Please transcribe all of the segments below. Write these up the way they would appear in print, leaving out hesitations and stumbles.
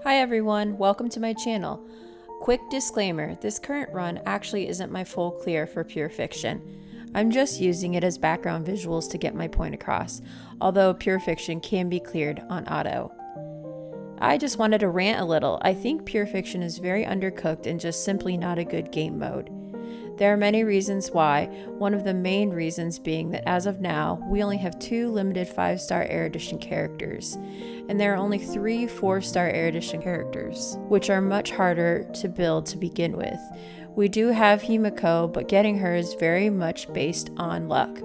Hi everyone, welcome to my channel. Quick disclaimer, this current run actually isn't my full clear for Pure Fiction. I'm just using it as background visuals to get my point across, although Pure Fiction can be cleared on auto. I just wanted to rant a little. I think Pure Fiction is very undercooked and just simply not a good game mode. There are many reasons why, one of the main reasons being that as of now, we only have 2 limited 5-star Air Edition characters, and there are only 3 4-star Air Edition characters, which are much harder to build to begin with. We do have Himiko, but getting her is very much based on luck.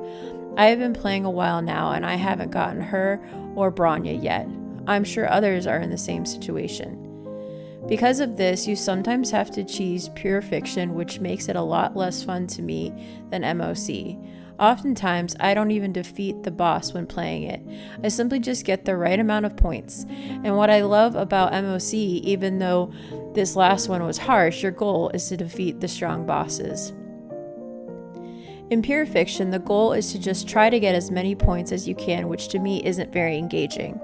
I have been playing a while now and I haven't gotten her or Bronya yet. I'm sure others are in the same situation. Because of this, you sometimes have to choose Pure Fiction, which makes it a lot less fun to me than MOC. Oftentimes, I don't even defeat the boss when playing it. I simply just get the right amount of points. And what I love about MOC, even though this last one was harsh, your goal is to defeat the strong bosses. In Pure Fiction, the goal is to just try to get as many points as you can, which to me isn't very engaging.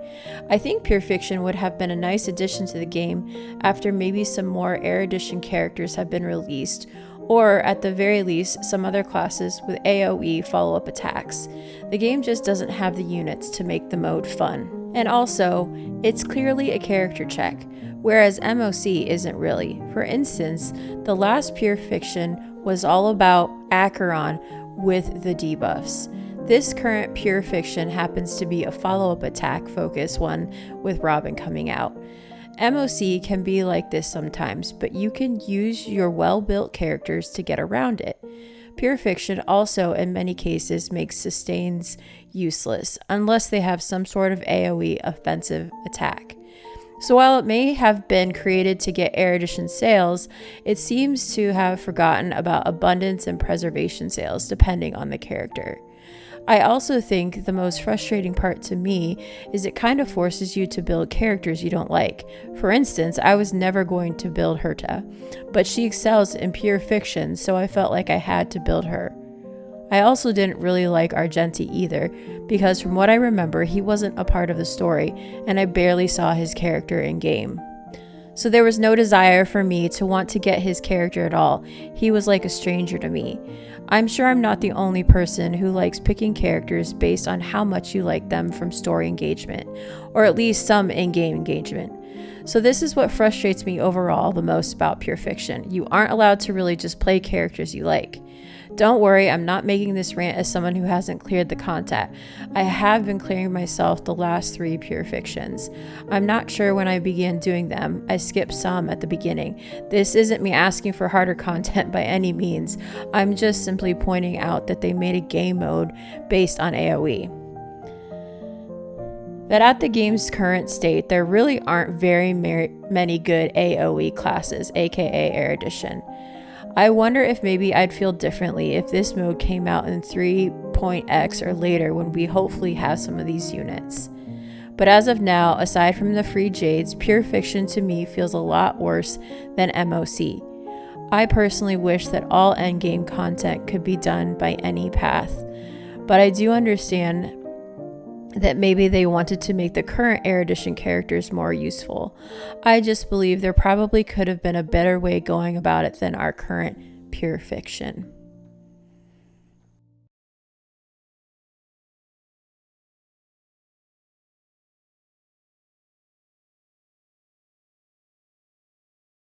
I think Pure Fiction would have been a nice addition to the game after maybe some more Air Edition characters have been released, or at the very least, some other classes with AoE follow-up attacks. The game just doesn't have the units to make the mode fun. And also, it's clearly a character check, whereas MOC isn't really. For instance, the last Pure Fiction was all about Acheron with the debuffs. This current Pure Fiction happens to be a follow-up attack focus one with Robin coming out. MOC can be like this sometimes, but you can use your well-built characters to get around it. Pure Fiction also in many cases makes sustains useless, unless they have some sort of AoE offensive attack. So while it may have been created to get Air Edition sales, it seems to have forgotten about abundance and preservation sales depending on the character. I also think the most frustrating part to me is it kind of forces you to build characters you don't like. For instance, I was never going to build Herta, but she excels in Pure Fiction, so I felt like I had to build her. I also didn't really like Argenti either, because from what I remember, he wasn't a part of the story, and I barely saw his character in game. So there was no desire for me to want to get his character at all. He was like a stranger to me. I'm sure I'm not the only person who likes picking characters based on how much you like them from story engagement, or at least some in-game engagement. So this is what frustrates me overall the most about Pure Fiction. You aren't allowed to really just play characters you like. Don't worry, I'm not making this rant as someone who hasn't cleared the content. I have been clearing myself the last 3 Pure Fictions. I'm not sure when I began doing them. I skipped some at the beginning. This isn't me asking for harder content by any means. I'm just simply pointing out that they made a game mode based on AoE. That at the game's current state, there really aren't very many good AoE classes, aka Air Edition. I wonder if maybe I'd feel differently if this mode came out in 3.x or later when we hopefully have some of these units. But as of now, aside from the free Jades, Pure Fiction to me feels a lot worse than MOC. I personally wish that all endgame content could be done by any path, but I do understand that maybe they wanted to make the current Air Edition characters more useful. I just believe there probably could have been a better way going about it than our current Pure Fiction.